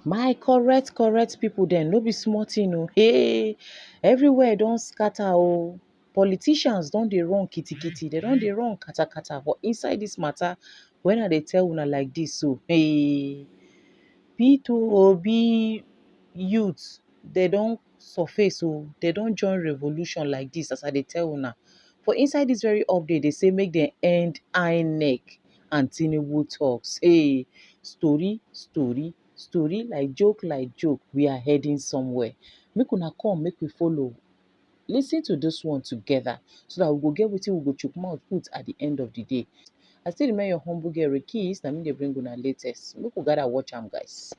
My correct people dem no be small thing o. Hey, everywhere don scatter o. Politicians don dey run kitikiti, dem don dey run katakata for inside dis matter wen I dey tell una like dis so. Hey, P2OB youth dem don surface o, dem don join revolution like dis as I dey tell una. For inside dis very update dey say make dem end inec and tinubu talks. Hey, story like joke, we are heading somewhere. Make una come, make we follow. Lis ten to dis one together so that we go get wetin we go chook mouth put at the end of the day. I still remain your humble girl Rekis, na me dey bring una latest. Make we gather watch am, guys.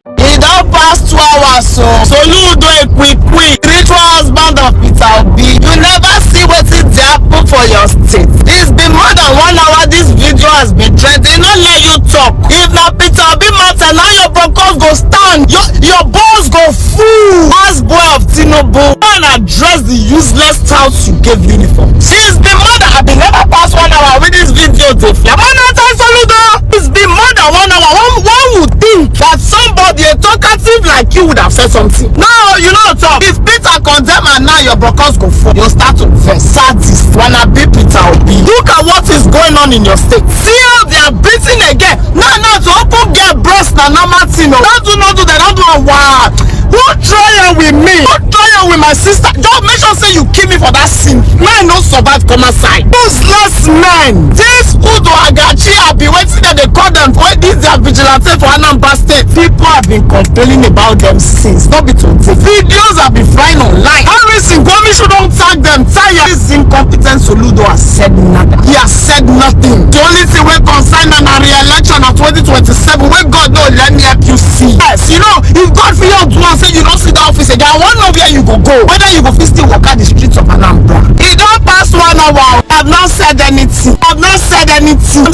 E don pass 2 hours so Soludo a quick spiritual husband of Peter Obi. You never see wetin dey happen for your state. It's been more than 1 hour this video has been trending. No let you talk. If na Peter Obi matter, now your broncos go stand, your balls go full. As boy of Tinubu and address the useless tout you gave uniform. She's been more than, I been never pass 1 hour with this video dey flap. Soludo, it's been more than 1 hour. One would think that somebody a talkative like you would have said something. No, you know talk. If Peter condemn and now your broncos go fall, you'll start to vex. Sadist, wanna be Peter Obi. Look at what is going on in your state. See how they are beating again. No, to open get breast and normal thing. Don't do, they don't do a wow. Who try with me? Who try with my sister? Don't make sure say you kill me for that sin. Man no survive come aside. Useless men. This Udo Agachi have been waiting that they call them for this their vigilante for Anambra State. People have been complaining about them since. Not be today. Videos have been flying online. Harrison Gomi shouldn't tag them. Tired. This incompetent Soludo has said nothing. He has said nothing. The only thing we concern on a re-election of 2027 when God no let me help you see. Yes, you know, if God for you to say you don't see the office again, I want to know where you go. Whether you go still walk out the streets of Anambra. It don't pass 1 hour. I have not said anything. I'm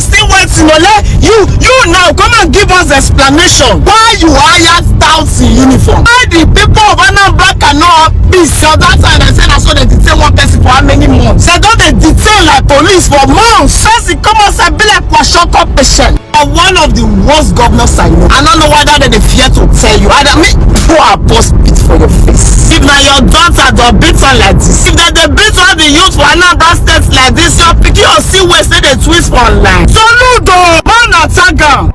still waiting. You now come and give us explanation why you hired touts in uniform. Why the people of Anambra cannot be so that time I said I saw they detain one person for how many months? They don't they detain like police for months. First it come and say be like Kwashiorkor patient. One of the worst governors I know. I don't know whether they fear to tell you. I mean, pour a boss beat for your face. If now your daughter don't beat her like this, if they beat all the youth for Anambra State like this, your pikin or see where say they tweet online. Soludo, man attack am,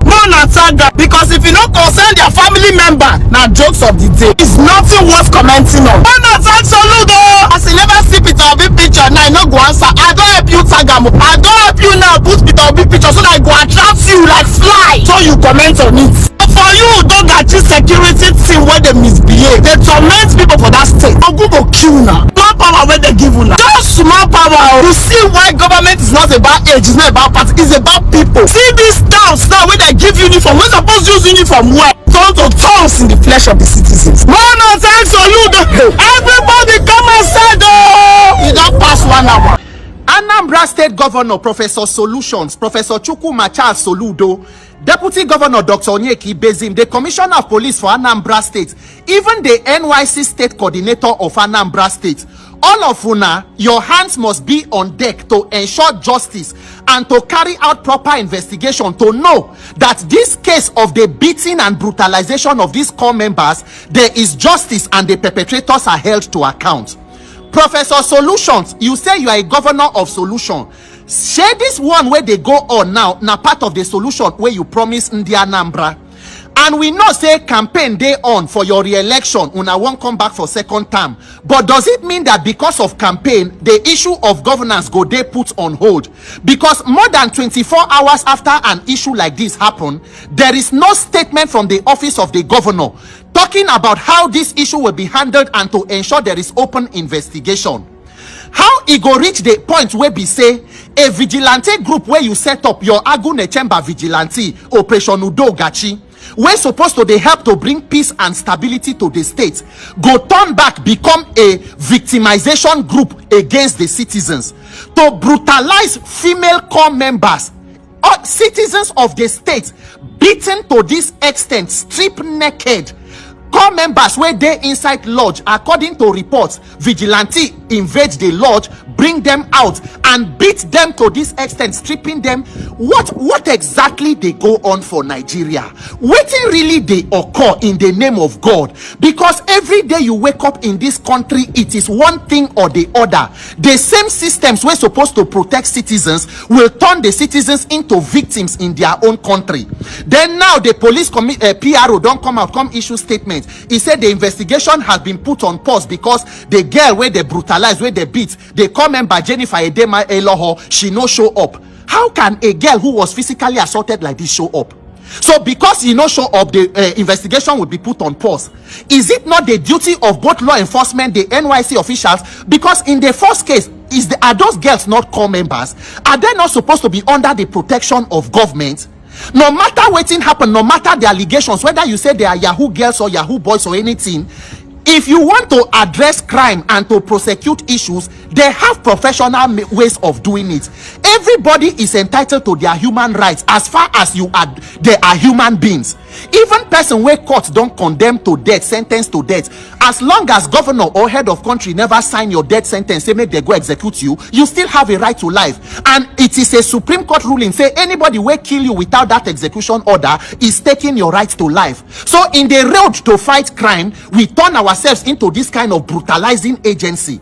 because if you don't concern their family member, now jokes of the day. It's nothing worth commenting on. Man attack Soludo. As you never see Peter Obi picture, now I no go answer. I don't help you tag am. I don't help you now put Peter Obi picture so that I go attract you like fly. So you comment on it. For you don't achieve security team where they misbehave, they torment people for that state. Ogun go kill now. Small power where they give una. Just small power. You see why government is not about age, it's not about party, it's about people. See these towns now where they give uniform. We're supposed to use uniform where? Turn to thorns in the flesh of the citizens. Man, thanks for you. Everybody come outside. You don't pass 1 hour. Anambra State Governor Professor Solutions, Professor Shøçkiñg Soludo, Deputy Governor Dr. Onyeka Ibezim, the Commissioner of Police for Anambra State, even the NYC State Coordinator of Anambra State, all of una, your hands must be on deck to ensure justice and to carry out proper investigation to know that this case of the beating and brutalization of these corps members, there is justice and the perpetrators are held to account. Professor Solutions, you say you are a governor of solution. Share this one where they go on now, na part of the solution where you promise in the Anambra. And we know say campaign day on for your re-election una won't come back for second term. But does it mean that because of campaign, the issue of governance go they put on hold? Because more than 24 hours after an issue like this happen, there is no statement from the office of the governor talking about how this issue will be handled and to ensure there is open investigation. How it go reach the point where be say a vigilante group where you set up your Agune Chamber vigilante Operation Udo Gachi, we're supposed to they help to bring peace and stability to the state, go turn back, become a victimization group against the citizens, to brutalize female corps members, citizens of the state, beaten to this extent, strip naked. Corps members where they inside lodge, according to reports, vigilante invade the lodge, bring them out, and beat them to this extent, stripping them. What exactly they go on for Nigeria? Wetin really they occur in the name of God? Because every day you wake up in this country, it is one thing or the other. The same systems we're supposed to protect citizens will turn the citizens into victims in their own country. Then now the police PRO don't come out, come issue statement. He said the investigation has been put on pause because the girl where they brutalized, where they beat, they come in by Jennifer Edema Eloho, she no show up. How can a girl who was physically assaulted like this show up? So because he no show up, the investigation would be put on pause. Is it not the duty of both law enforcement, the NYC officials? Because in the first case, are those girls not core members? Are they not supposed to be under the protection of government? No matter what happen, no matter the allegations, whether you say they are Yahoo girls or Yahoo boys or anything, if you want to address crime and to prosecute issues, they have professional ways of doing it. Everybody is entitled to their human rights as far as they are human beings. Even person where courts don't condemn to death, sentence to death, as long as governor or head of country never sign your death sentence, say make they go execute you, you still have a right to life. And it is a Supreme Court ruling say anybody will kill you without that execution order is taking your right to life. So in the road to fight crime, we turn ourselves into this kind of brutalizing agency.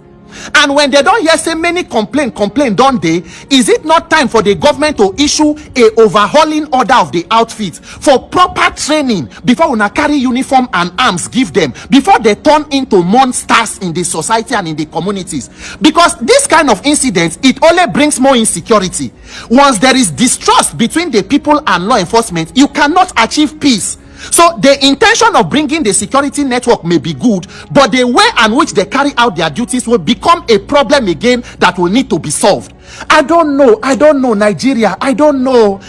And when they don't hear say many complain don't they, is it not time for the government to issue a overhauling order of the outfits for proper training before una carry uniform and arms give them, before they turn into monsters in the society and in the communities? Because this kind of incidents, it only brings more insecurity. Once there is distrust between the people and law enforcement, you cannot achieve peace. So the intention of bringing the security network may be good, but the way in which they carry out their duties will become a problem again that will need to be solved. I don't know Nigeria. I don't know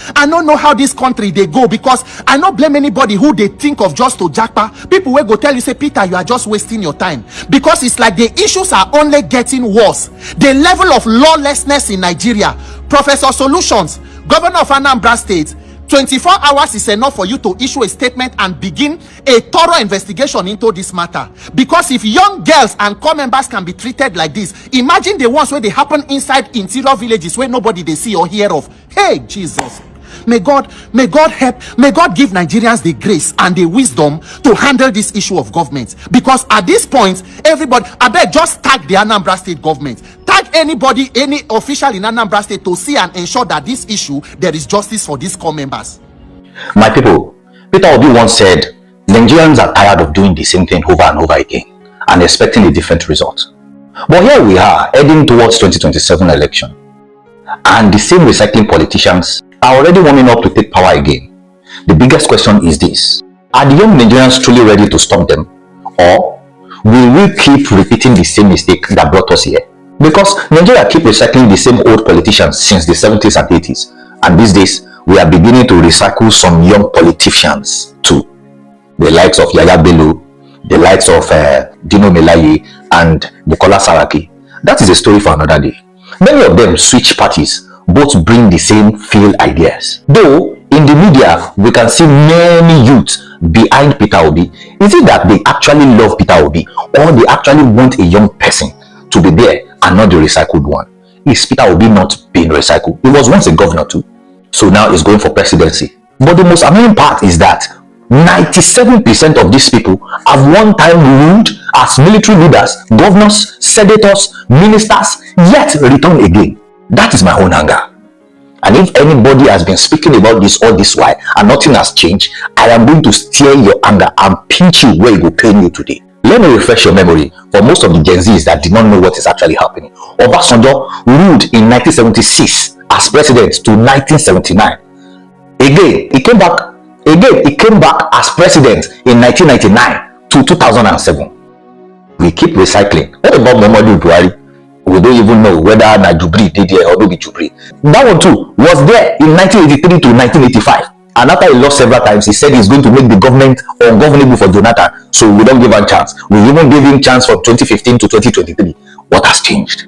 how this country they go, because I don't blame anybody who they think of just to jackpot. People will go tell you, say, Peter, you are just wasting your time, because it's like the issues are only getting worse. The level of lawlessness in Nigeria. Professor Solutions, governor of Anambra State, 24 hours is enough for you to issue a statement and begin a thorough investigation into this matter. Because if young girls and core members can be treated like this, imagine the ones where they happen inside interior villages where nobody they see or hear of. Hey, Jesus. May God help. May God give Nigerians the grace and the wisdom to handle this issue of government. Because at this point, everybody, I bet just tag the Anambra State government. Tag anybody, any official in Anambra State to see and ensure that this issue, there is justice for these core members. My people, Peter Obi once said, Nigerians are tired of doing the same thing over and over again and expecting a different result. But here we are, heading towards 2027 election. And the same recycling politicians are already warming up to take power again. The biggest question is this: are the young Nigerians truly ready to stop them? Or will we keep repeating the same mistake that brought us here? Because Nigeria keep recycling the same old politicians since the 70s and 80s. And these days, we are beginning to recycle some young politicians too. The likes of Yaya Bello, the likes of Dino Melaye and Bukola Saraki. That is a story for another day. Many of them switch parties, both bring the same failed ideas. Though in the media we can see many youths behind Peter Obi. Is it that they actually love Peter Obi, or they actually want a young person to be there and not the recycled one? Is Peter Obi not being recycled? He was once a governor too, so now he's going for presidency. But the most annoying part is that 97% of these people have one time ruled as military leaders, governors, senators, ministers, yet return again. That is my own anger. And if anybody has been speaking about this all this while and nothing has changed, I am going to steer your anger and pinch you where it will pain you today. Let me refresh your memory for most of the Gen Zs that did not know what is actually happening. Obasanjo ruled in 1976 as president to 1979. Again, he came back as president in 1999 to 2007. We keep recycling. What about Muhammadu Buhari? We don't even know whether Najubri did there or no be Jubri. That one too was there in 1983 to 1985. And after he lost several times, he said he's going to make the government ungovernable for Jonathan. So we don't give him a chance. We even gave him a chance from 2015 to 2023. What has changed?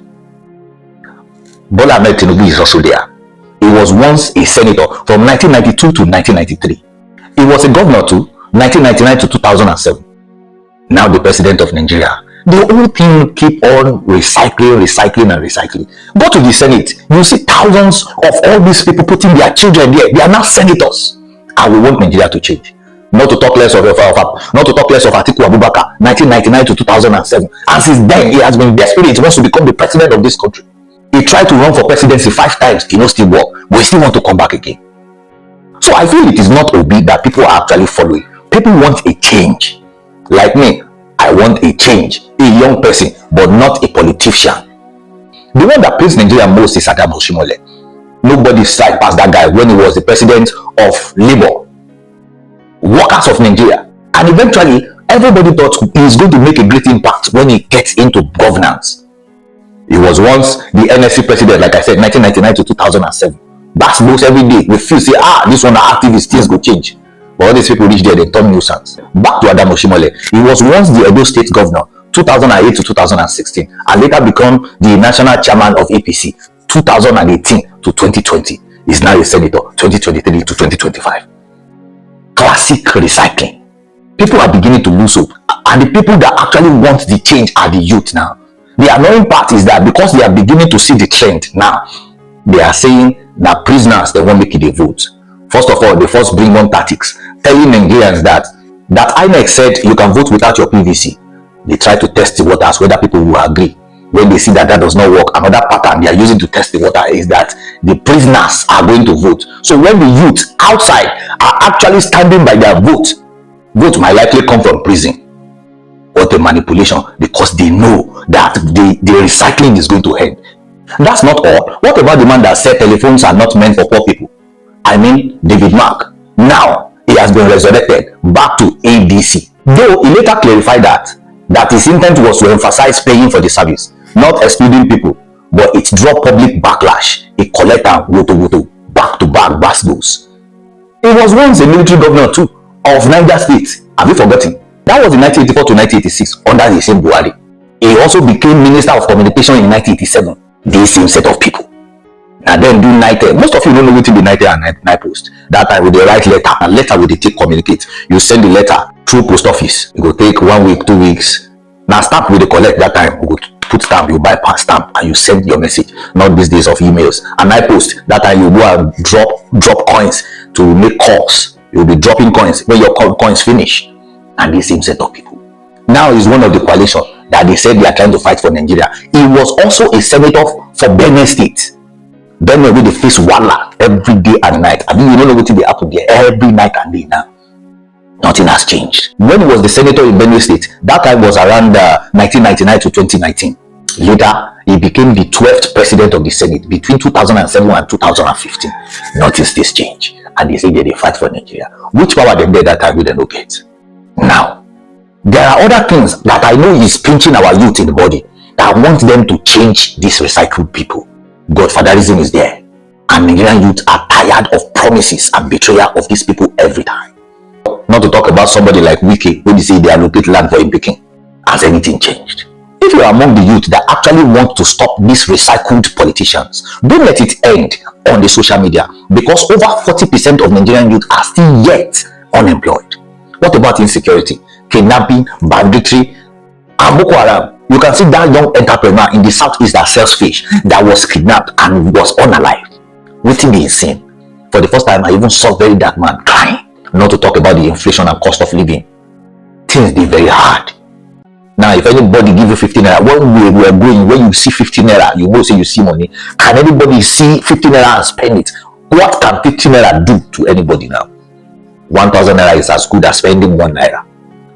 Bola Ahmed Tinubu is also there. He was once a senator from 1992 to 1993. He was a governor too, 1999 to 2007. Now the president of Nigeria. The whole thing keep on recycling. Go to the Senate, you see thousands of all these people putting their children there. They are now senators, and we want Nigeria to change. Not to talk less of Atiku Abubakar, 1999 to 2007. And since then, he has been desperate. He wants to become the president of this country. He tried to run for presidency 5 times. He still work, but he still want to come back again. So I feel it is not Obi that people are actually following. People want a change. Like me, I want a change, a young person, but not a politician. The one that praised Nigeria most is Adam Oshimole. Nobody strike past that guy when he was the president of Labour, Workers of Nigeria. And eventually, everybody thought he's going to make a great impact when he gets into governance. He was once the NSC president, like I said, 1999 to 2007. That's most every day. We feel, say, this one are activists, things go change. But all these people reach there, they turn nuisance. Back to Adam Oshimole. He was once the Edo State governor, 2008 to 2016, and later become the national chairman of APC, 2018 to 2020. He's now a senator, 2023 to 2025. Classic recycling. People are beginning to lose hope, and the people that actually want the change are the youth now. The annoying part is that because they are beginning to see the trend now, they are saying that prisoners, they won't make it a vote. First of all, they first bring on tactics, telling Nigerians that INEC said you can vote without your PVC. They try to test the waters, whether people will agree. When they see that does not work, another pattern they are using to test the water is that the prisoners are going to vote. So when the youth outside are actually standing by their vote might likely come from prison. What a manipulation, because they know that the recycling is going to end. That's not all. What about the man that said telephones are not meant for poor people? I mean, David Mark. Now, he has been resurrected back to ADC. Though he later clarified that his intent was to emphasize paying for the service, not excluding people, but it drew public backlash. He collected woto back-to-back basgos. He was once a military governor too of Niger State. Have you forgotten? That was in 1984 to 1986 under the same Buhari. He also became Minister of Communication in 1987. The same set of people. And then do night. Most of you don't know what to be night and night post. That time with the right letter, and letter with the take communicate. You send the letter through post office. It will take 1 week, 2 weeks. Now stamp with the collect that time. We go put stamp, you bypass stamp, and you send your message. Not these days of emails. And night post, that time you go and drop coins to make calls. You'll be dropping coins when your coins finish. And the same set of people. Now he's one of the coalition that they said they are trying to fight for Nigeria. He was also a senator for Benue State. Benue with the face walla every day and night. I mean, you don't know what they happen there every night and day now. Nothing has changed. When he was the senator in Benue State, that time was around 1999 to 2019. Later, he became the 12th president of the Senate between 2007 and 2015. Notice this change. And they say they fight for Nigeria. Which power they did that time we don't get. Now, there are other things that I know is pinching our youth in the body that want them to change these recycled people. Godfatherism is there, and Nigerian youth are tired of promises and betrayal of these people every time. Not to talk about somebody like Wiki, when they say they allocate land for him picking. Has anything changed? If you are among the youth that actually want to stop these recycled politicians, don't let it end on the social media, because over 40% of Nigerian youth are still yet unemployed. What about insecurity, kidnapping, banditry, and Boko Haram? You can see that young entrepreneur in the southeast that sells fish that was kidnapped and was unalive. Waiting the insane. For the first time, I even saw very dark man crying. Not to talk about the inflation and cost of living. Things be very hard. Now, if anybody give you 15 naira, one way we are going, when you see 15 naira, you go say you see money. Can anybody see 15 naira and spend it? What can 15 naira do to anybody now? 1,000 naira is as good as spending 1 naira.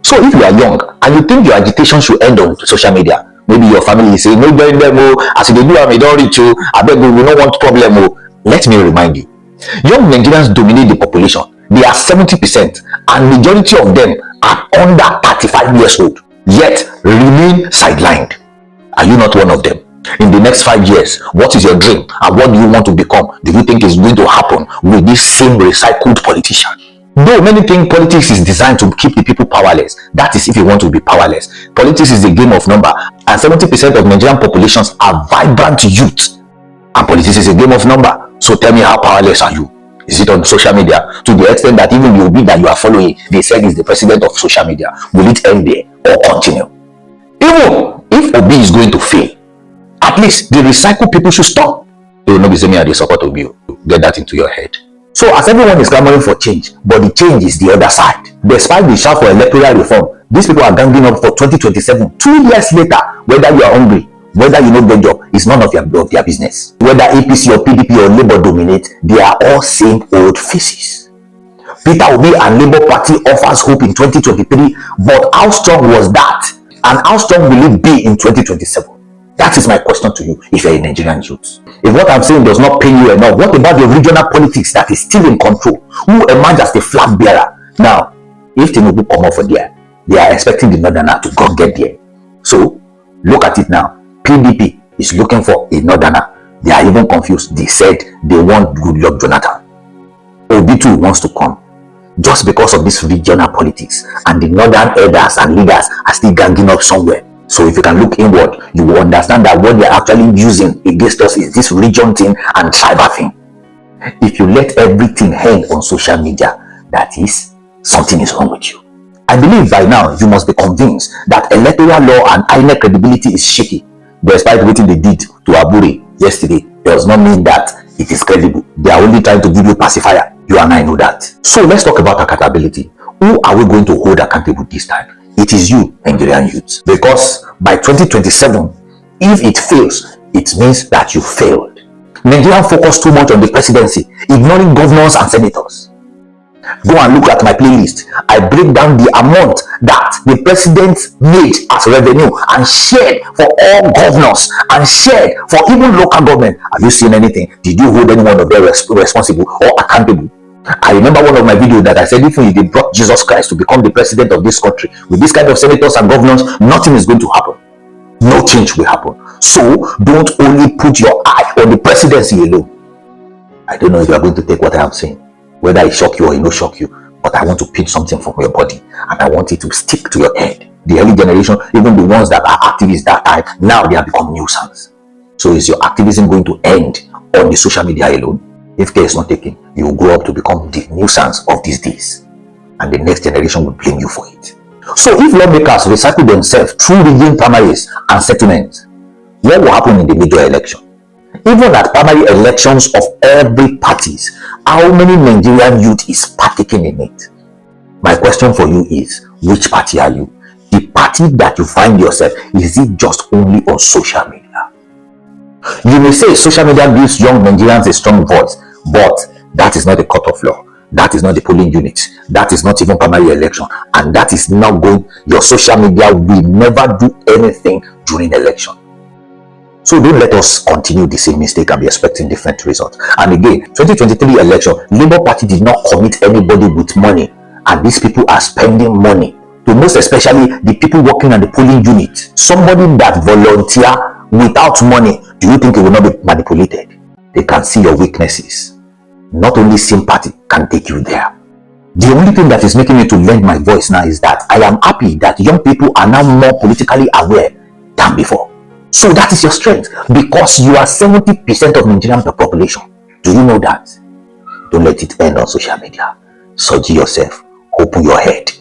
So if you are young and you think your agitation should end on social media, maybe your family is saying, no, join them, as they do, I don't reach you, I beg you, we don't want problem. Let me remind you, young Nigerians dominate the population. They are 70%, and majority of them are under 35 years old, yet remain sidelined. Are you not one of them? In the next 5 years, what is your dream and what do you want to become? Do you think is going to happen with this same recycled politician? Though many think politics is designed to keep the people powerless, that is if you want to be powerless. Politics is a game of number, and 70% of Nigerian populations are vibrant youth. And politics is a game of number. So tell me, how powerless are you? Is it on social media? To the extent that even the Obi that you are following, they said is the president of social media. Will it end there or continue? Even if Obi is going to fail, at least the recycle people should stop. You will not be saying me, I support Obi. Get that into your head. So as everyone is clamoring for change, but the change is the other side. Despite the shout for electoral reform, these people are ganging up for 2027. 2 years later, whether you are hungry, whether you know the job, is none of their business. Whether APC or PDP or Labour dominate, they are all same old faces. Peter Obi and Labour Party offers hope in 2023, but how strong was that? And how strong will it be in 2027? That is my question to you if you're a Nigerian youth. If what I'm saying does not pain you enough, what about the regional politics that is still in control? Who emerge as the flag bearer? Now, if tinubu come up for there, they are expecting the northerner to go get there. So, look at it now. PDP is looking for a northerner. They are even confused. They said they want Goodluck Jonathan. Obi too wants to come. Just because of this regional politics, and the northern elders and leaders are still ganging up somewhere. So if you can look inward, you will understand that what they're actually using against us is this region thing and tribal thing. If you let everything hang on social media, that is, something is wrong with you. I believe by now you must be convinced that electoral law and inec credibility is shaky. Despite what they did to Abure yesterday, does not mean that it is credible. They are only trying to give you pacifier. You and I know that. So let's talk about accountability. Who are we going to hold accountable this time? It is you, Nigerian youths. Because by 2027, if it fails, it means that you failed. Nigeria focus too much on the presidency, ignoring governors and senators. Go and look at my playlist. I break down the amount that the president made as revenue and shared for all governors and shared for even local government. Have you seen anything? Did you hold anyone of them responsible or accountable? I remember one of my videos that I said, if they brought Jesus Christ to become the president of this country, with this kind of senators and governors, nothing is going to happen. No change will happen. So don't only put your eye on the presidency alone. I don't know if you are going to take what I am saying, whether it shock you or it no shock you, but I want to pinch something from your body and I want it to stick to your head. The early generation, even the ones that are activists that time, now they have become nuisance. So is your activism going to end on the social media alone? If care is not taken, you will grow up to become the nuisance of these days, and the next generation will blame you for it. So if lawmakers recycle themselves through rigging primaries and settlements, what will happen in the major election? Even at primary elections of every parties, how many Nigerian youth is partaking in it? My question for you is, which party are you? The party that you find yourself, is it just only on social media? You may say social media gives young Nigerians a strong voice, but that is not the court of law. That is not the polling unit. That is not even primary election. And that is not going, your social media will never do anything during election. So don't let us continue the same mistake and be expecting different results. And again, 2023 election, Labour Party did not commit anybody with money. And these people are spending money. To most especially the people working at the polling unit. Somebody that volunteer without money, do you think it will not be manipulated? They can see your weaknesses. Not only sympathy can take you there. The only thing that is making me to lend my voice now is that I am happy that young people are now more politically aware than before. So that is your strength, because you are 70% of Nigerian population. Do you know that? Don't let it end on social media. Surgery yourself. Open your head.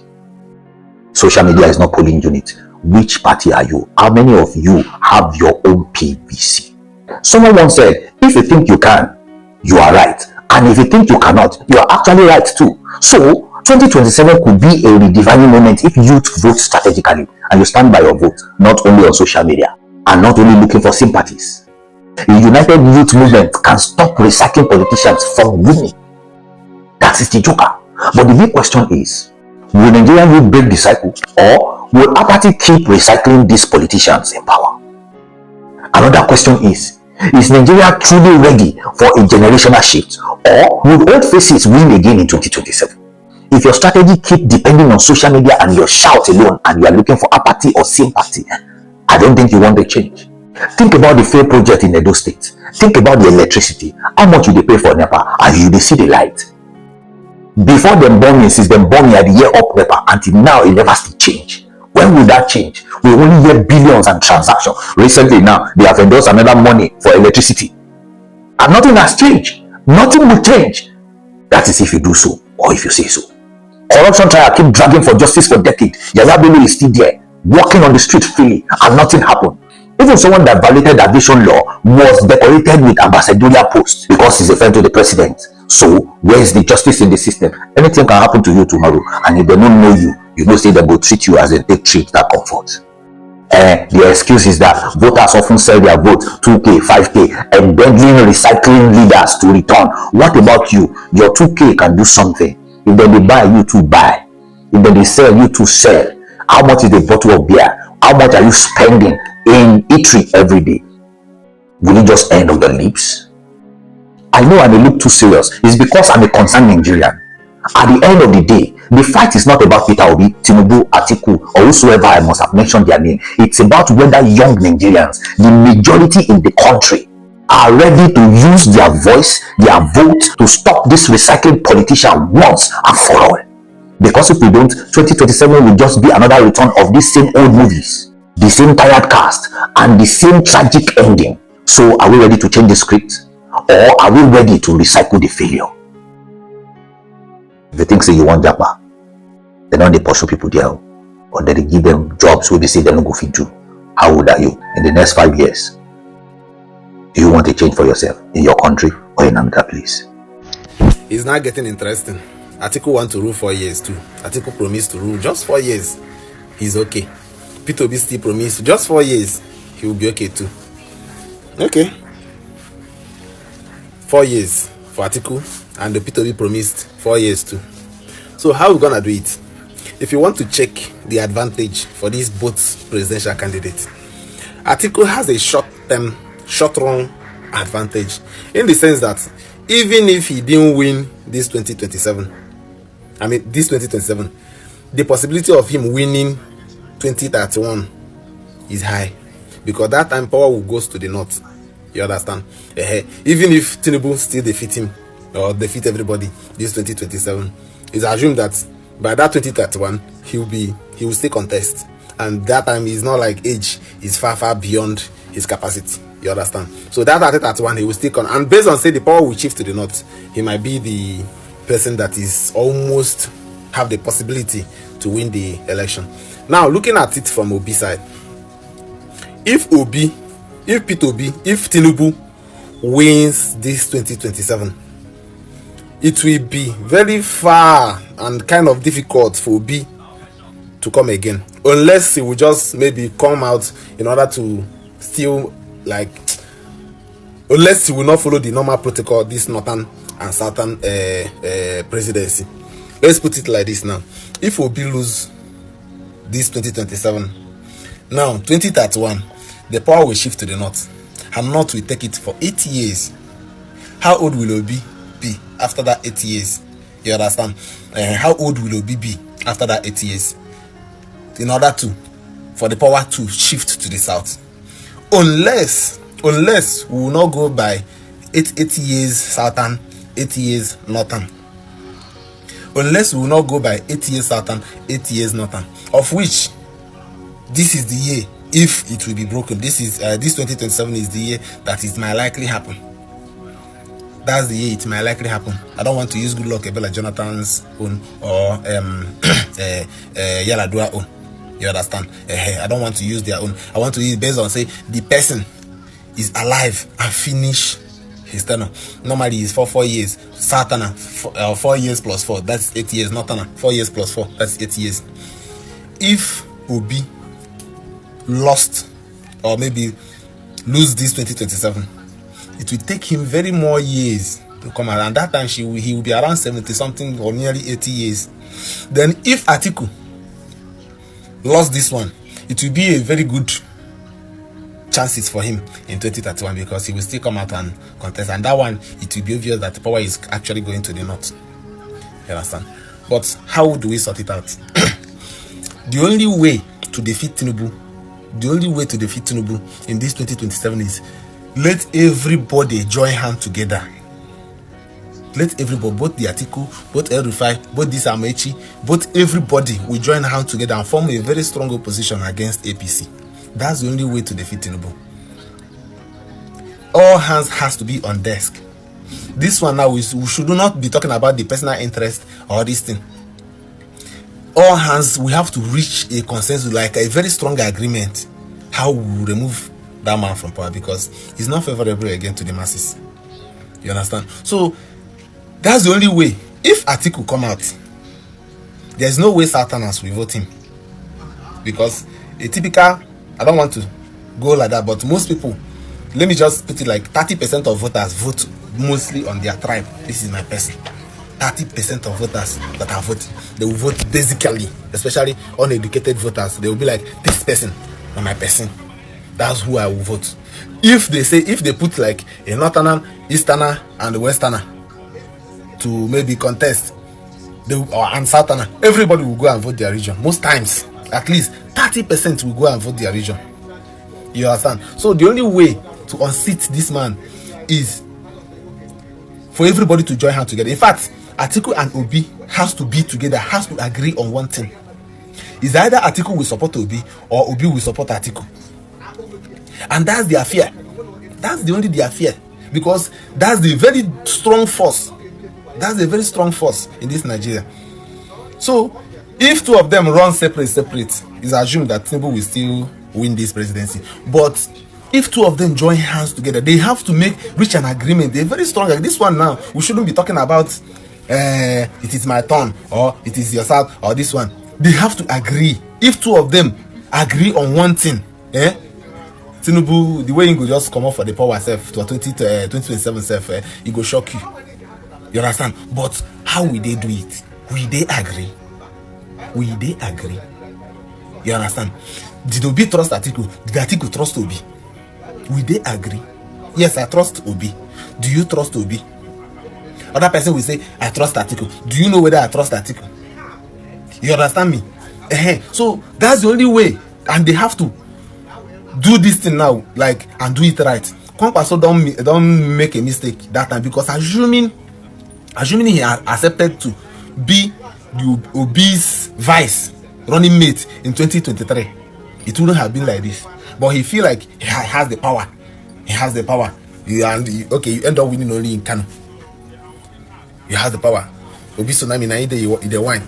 Social media is not polling unit. Which party are you? How many of you have your own PVC? Someone once said, if you think you can, you are right. And if you think you cannot, you are actually right too. So 2027 could be a redefining moment if youth vote strategically and you stand by your vote, not only on social media and not only looking for sympathies. A united youth movement can stop recycling politicians from winning. That is the joker. But the big question is, will Nigerian youth break the cycle, or will apathy keep recycling these politicians in power? Another question is Nigeria truly ready for a generational shift, or will old faces win again in 2027? If your strategy keeps depending on social media and your shout alone, and you are looking for apathy or sympathy, I don't think you want the change. Think about the failed project in Edo State. Think about the electricity. How much will they pay for NEPA, and you they see the light? Before them bomb me, since them bomb me at the year up NEPA, until now it never still change. When will that change? We only hear billions and transactions. Recently now, they have endorsed another money for electricity. And nothing has changed. Nothing will change. That is if you do so, or if you say so. Corruption trial keep dragging for justice for decades. Yaya Bello is still there. walking on the street freely, and nothing happened. Even someone that violated aviation law was decorated with ambassadorial post because he's a friend to the president. So where is the justice in the system? Anything can happen to you tomorrow, and if they don't know you, you know, say they will treat you as a take treat that comfort. The excuse is that voters often sell their vote 2k, 5k, and bending recycling leaders to return. What about you? Your 2k can do something. If they buy, you to buy. If they sell, you to sell. How much is the bottle of beer? How much are you spending in eatery every day? Will it just end on the lips? I know I may look too serious. It's because I'm a concerned Nigerian. At the end of the day, the fight is not about Peter Obi, Tinubu, Atiku, or whosoever I must have mentioned their name. It's about whether young Nigerians, the majority in the country, are ready to use their voice, their vote to stop this recycling politician once and for all. Because if we don't, 2027 will just be another return of these same old movies, the same tired cast, and the same tragic ending. So are we ready to change the script? Or are we ready to recycle the failure? If you think say you want Japa, then don't they pursue people there, or they give them jobs where they say they don't go fit do. How old are you in the next 5 years? Do you want a change for yourself in your country or in another place? It's not getting interesting. Atiku want to rule 4 years too. Atiku promised to rule just 4 years. He's okay. Peter Obi still promised just 4 years. He will be okay too. Okay. 4 years for Atiku, and the Peter Obi promised 4 years too. So how are we gonna do it? If you want to check the advantage for these both presidential candidates, Atiku has a short-run advantage in the sense that even if he didn't win this 2027, the possibility of him winning 2031 is high, because that time power will go to the north. You understand? Even if Tinubu still defeat him or defeat everybody this 2027, it's assumed that by that 2031 he will still contest, and that time is not like age is far beyond his capacity. You understand? So that 2031 he will still and based on say the power will shift to the north, he might be the person that is almost have the possibility to win the election. Now looking at it from Obi side, if Peter Obi, if Tinubu wins this 2027, it will be very far and kind of difficult for Obi to come again, unless he will just maybe come out in order to still unless he will not follow the normal protocol, this northern and southern presidency. Let's put it like this now. If Obi lose this 2027, now 2031, the power will shift to the north, and north will take it for 80 years. How old will Obi be after that 80 years? You understand? How old will Obi be after that 80 years? In order for the power to shift to the south, unless we will not go by 80 years southern, 80 years northern. Unless we will not go by 80 years southern, 80 years northern, of which this is the year if it will be broken. This 2027 is the year that it might likely happen. That's the year it might likely happen. I don't want to use good luck like Jonathan's own or Yaladua own. You understand? I don't want to use their own. I want to use based on say the person is alive and finish his tenure. Normally it's for 4 years. Satana 4 years plus 4, that's 8 years. Northern 4 years plus 4, that's 8 years. If Obi lost or maybe lose this 2027, it will take him very more years to come around. That time he will be around 70 something or nearly 80 years. Then if Atiku lost this one, it will be a very good chances for him in 2031, because he will still come out and contest, and that one it will be obvious that the power is actually going to the north. You understand? But how do we sort it out? The only way to defeat Tinubu in this 2027 is let everybody join hands together. Let everybody, both the Atiku, both El Rufai, both this Amechi, both everybody will join hands together and form a very strong opposition against APC. That's the only way to defeat Tinubu. All hands has to be on desk. This one now we should not be talking about the personal interest or this thing. all hands, we have to reach a consensus, like a very strong agreement, how we will remove that man from power, because he's not favorable again to the masses. You understand? So that's the only way. If Atiku come out, there's no way Southerners will vote him, because a typical, I don't want to go like that, but most people, let me just put it like 30% of voters vote mostly on their tribe. This is my person. 30% of voters that are voting, they will vote basically, especially uneducated voters. They will be like, this person and my person, that's who I will vote. If they put like a northerner, easterner, and a westerner to maybe contest, and southerner, everybody will go and vote their region. Most times, at least 30% will go and vote their region. You understand? So the only way to unseat this man is for everybody to join hands together. In fact, Atiku and Obi has to be together, has to agree on one thing. It's either Atiku will support Obi or Obi will support Atiku. And that's their fear. That's the only their fear. Because that's the very strong force. That's the very strong force in this Nigeria. So, if two of them run separate, it's assumed that Tinubu will still win this presidency. But if two of them join hands together, they have to reach an agreement. They're very strong. Like this one now, we shouldn't be talking about it is my turn, or it is yourself, or this one. They have to agree. If two of them agree on one thing, Tinubu, the way he go just come up for the power self to 2027 self, he go shock you. You understand? But how will they do it? Will they agree? Will they agree? You understand? Did Obi trust Atiku? Did Atiku trust Obi? Will they agree? Yes, I trust Obi. Do you trust Obi? Other person will say, I trust Atiku. Do you know whether I trust Atiku? You understand me? So that's the only way, and they have to do this thing now, like, and do it right. Kwankwaso don't make a mistake that time, because assuming he accepted to be the Obi's vice running mate in 2023, it wouldn't have been like this. But he feel like he has the power. He has the power. You end up winning only in Kano. You have the power. Obi tsunami na ide wine.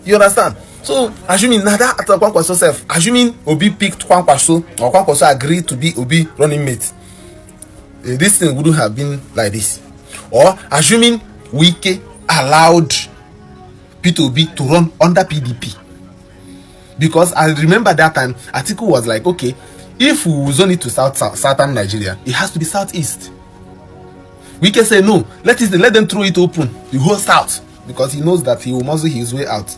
You understand? So assuming now that after Kwankwaso self, assuming Obi picked Kwankwaso, or Kwankwaso agreed to be Obi running mate, this thing wouldn't have been like this. Or assuming Wike allowed P2B to run under PDP, because I remember that time Atiku was like, okay, if we zone it to southern Nigeria, it has to be southeast. Wike say no, let them throw it open the whole south, because he knows that he will muscle his way out.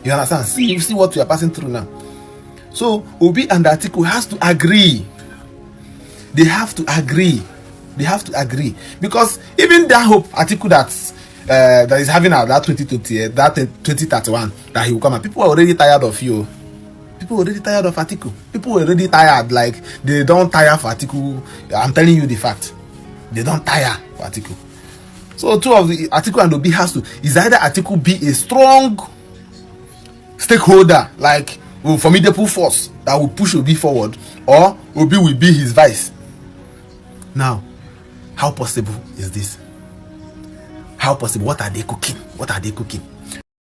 You understand? See what we are passing through now. So Obi and Atiku has to agree. They have to agree. They have to agree, because even that hope Atiku that is having that 2020, that 2031, that he will come out, people are already tired of you. People are already tired of Atiku. People are already tired. Like, they don't tire for Atiku. I'm telling you the fact. They don't tire for Atiku. So two of the Atiku and Obi has to, is either Atiku be a strong stakeholder, like a formidable force that will push Obi forward, or Obi will be his vice. Now, how possible is this? How possible? What are they cooking? What are they cooking?